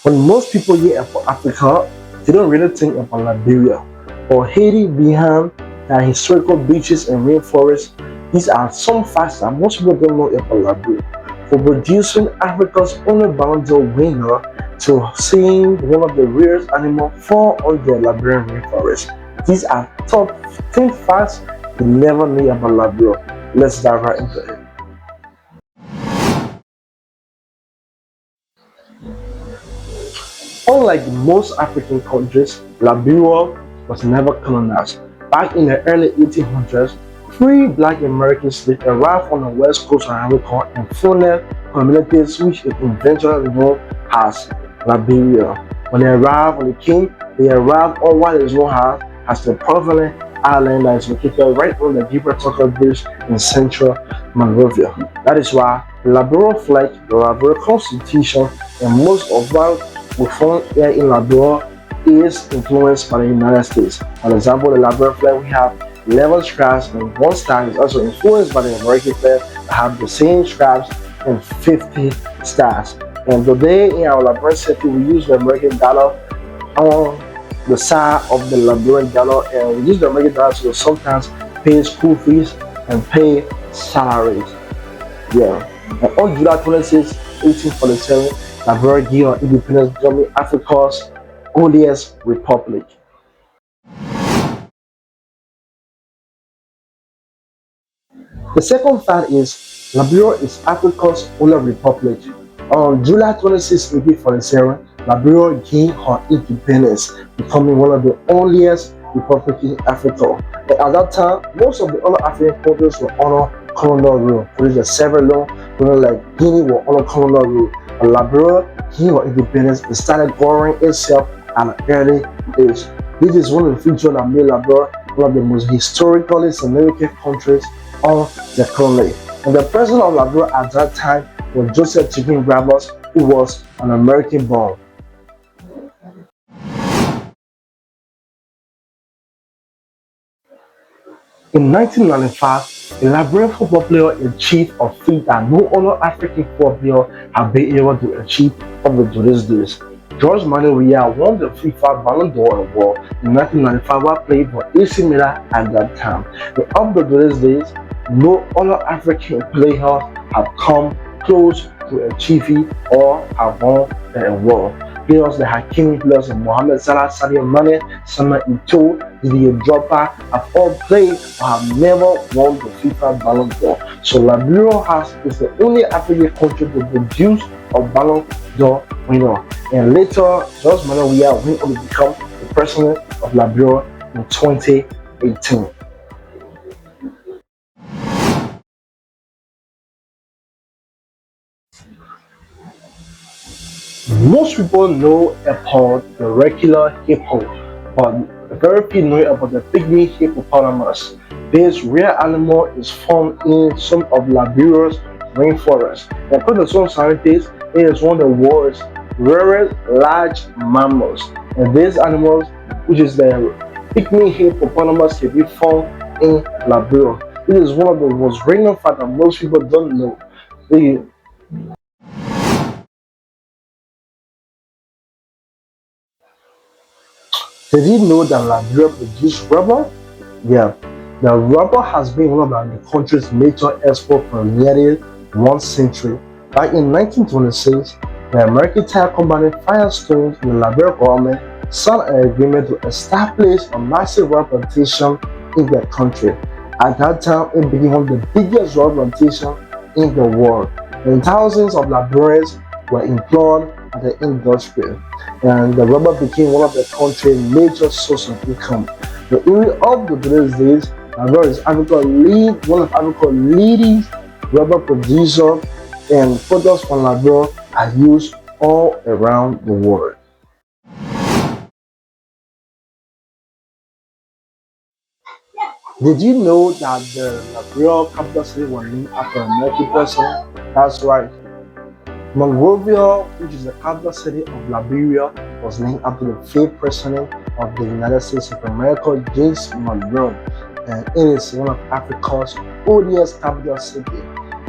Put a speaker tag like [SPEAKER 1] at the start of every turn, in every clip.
[SPEAKER 1] When most people hear about Africa, they don't really think about Liberia or Haiti behind their historical beaches and rainforests. These are some facts that most people don't know about Liberia. For producing Africa's only Ballon d'Or winner to seeing one of the rarest animals fall on the Liberian rainforest. These are top 10 facts you never knew about Liberia. Let's dive right into it. Unlike most African countries, Liberia was never colonized. Back in the early 1800s, three black American slaves arrived on the west coast of Africa and founded communities which is eventually known as Liberia. When they arrived on the King, they arrived on what is known as the Providence Island that is located right on the Gibraltar Bridge in central Monrovia. That is why the Liberian flag, the Liberian Constitution, and most of what we found here in Liberia is influenced by the United States. For example, the Liberian flag we have 11 stripes and one star is also influenced by the American flag that have the same stripes and 50 stars. And today in our Liberian city we use the American dollar on the side of the Liberian dollar, and we use the American dollar to sometimes pay school fees and pay salaries. Yeah. And on July 26, 1847, Liberia gained her independence, becoming Africa's oldest republic. The second fact is Liberia is Africa's only republic. On July 26, 1847, Liberia gained her independence, becoming one of the earliest republics in Africa. And at that time, most of the other African countries were under colonial rule. For instance, Sierra Leone, like Guinea, were under colonial rule. But Liberia gained her independence and started governing itself at an early age. This is one of the features that made Liberia one of the most historically significant countries on the colony. And the president of Liberia at that time was Joseph Chicken Grabbers, who was an American born. In 1995, a Liberian football player achieved a feat that no other African football player had been able to achieve up to these days. Weah won the FIFA Ballon d'Or award in 1995 while playing for AC Milan at that time. And up to these days, no other African player have come close to achieving or have won the award. Players like Hakimi, players like Mohamed Salah, Sadio Mane, Samuel Eto'o, Didier Drogba have all played but have never won the FIFA Ballon d'Or. So Liberia is the only African country to produce a Ballon d'Or winner. And later, Weah went on to become the president of Liberia in 2018. Most people know about the regular hippo, but very few know about the pygmy hippopotamus. This rare animal is found in some of Liberia's rainforests. And according to some scientists, it is one of the world's rarest large mammals. And these animals, which is the pygmy hippopotamus, can be found in Liberia. It is one of the most random facts that most people don't know. Did you know that Liberia produces rubber? Yeah, the rubber has been one of the country's major exports for nearly 1 century. Back in 1926, the American tire company Firestone and the Liberia government signed an agreement to establish a massive rubber plantation in the country. At that time, it became one of the biggest rubber plantations in the world, and thousands of Liberians were employed at the industry, and the rubber became one of the country's major sources of income. The area of these days, Liberia is one of Africa's leading rubber producers, and products from Liberia are used all around the world. Did you know that the Liberia capital city was named after an American person? That's right. Monrovia, which is the capital city of Liberia, was named after the fifth president of the United States of America, James Monroe, and it is one of Africa's oldest capital cities.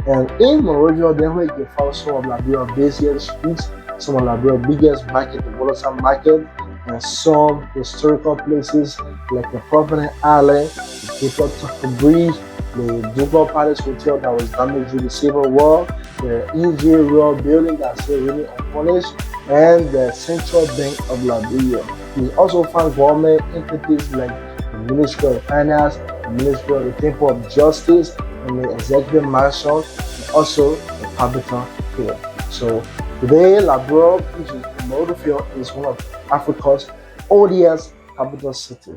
[SPEAKER 1] And in Monrovia, then we can find some of Liberia's busiest streets some of Liberia's biggest market, the volatile market, and some historical places like the Providence Island, the Cape Tucker Bridge, the Duval Palace Hotel that was damaged during the Civil War, the EJ Royal Building that's still really unfinished, and the Central Bank of Liberia. You also find government entities like the Ministry of Finance, the Ministry of the Temple of Justice, and the Executive Mansion, and also the Capitol Hill. So today, Liberia, which is Monrovia, is one of Africa's oldest capital city.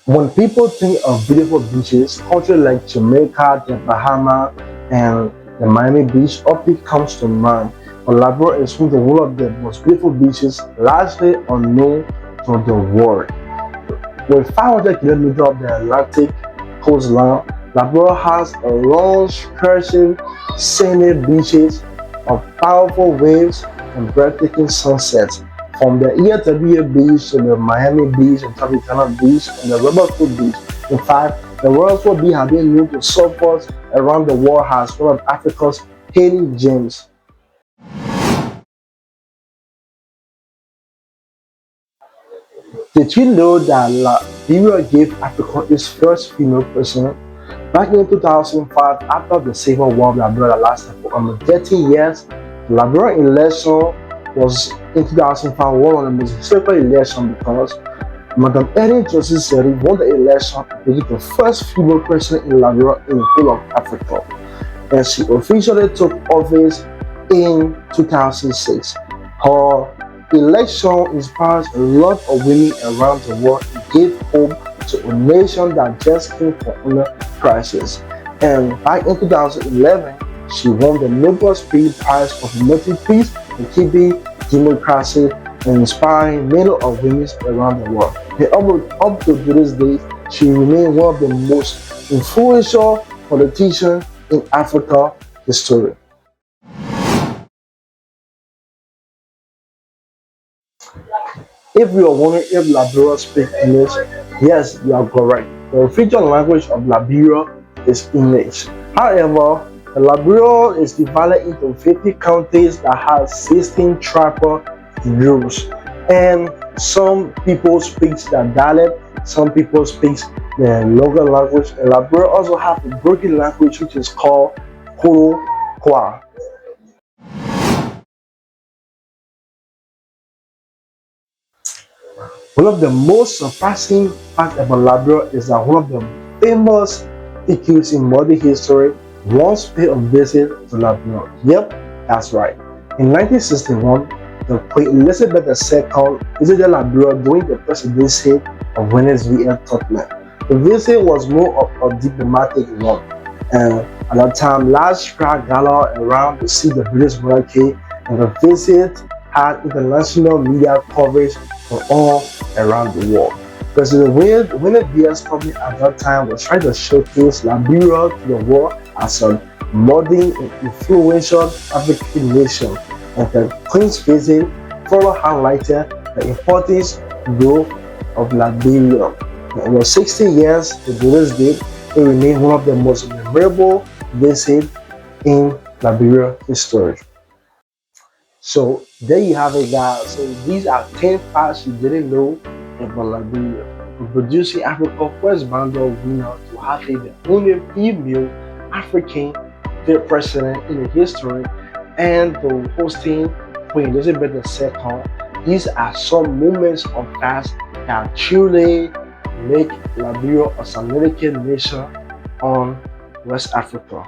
[SPEAKER 1] When people think of beautiful beaches, countries like Jamaica, the Bahamas, and the Miami Beach, often comes to mind. But Liberia is one of the most beautiful beaches, largely unknown to the world. With 500 kilometers of the Atlantic coastline, Liberia has a long, stretching, scenic beaches of powerful waves and breathtaking sunsets. From the EWA Beach to the Miami Beach and Tropicana Beach and the Rubberfoot Beach. In fact, the Rubberfoot Beach has been known to surfers around the world as one of Africa's hidden gems. Did you know that Liberia gave Africa its first female president? Back in 2005, after the Civil War of Liberia lasted for almost 30 years, the Liberia election was in 2005 one of the most historical elections because Madam Ellen Johnson Sirleaf won the election and became the first female president in Liberia in the whole of Africa. And she officially took office in 2006. Her election inspires a lot of women around the world and gave hope to a nation that just came from a crisis. And back in 2011, she won the Nobel Peace Prize for promoting peace and keeping democracy and inspiring millions of women around the world. And up to this day, she remains one of the most influential politicians in Africa history. If you are wondering if Liberia speaks English, yes, you are correct. The official language of Liberia is English. However, Liberia is divided into 50 counties that have 16 tribal groups, and some people speak the dialect, some people speak the local language, and Liberia also have a broken language which is called Kwa. One of the most surprising facts about Liberia is that one of the famous figures in modern history once paid a visit to Liberia. Yep, that's right. In 1961, the Queen Elizabeth II visited Liberia during the presidency of Weah. The visit was more of a diplomatic one, and at that time, large crowd gathered around to see the British monarchy, and the visit had international media coverage from all around the world. President Weah's company at that time was trying to showcase Liberia to the world as a modern and influential African nation, and the Queen's visit further highlighted the importance growth of Liberia. In over 60 years to this date, it remains one of the most memorable visits in Liberia history. So there you have it, guys. So these are 10 facts you didn't know about Liberia. Producing Africa's first Ballon winner to have the only female African president in the history, and the hosting Queen Elizabeth II. These are some moments of facts that truly make Liberia a significant nation on West Africa.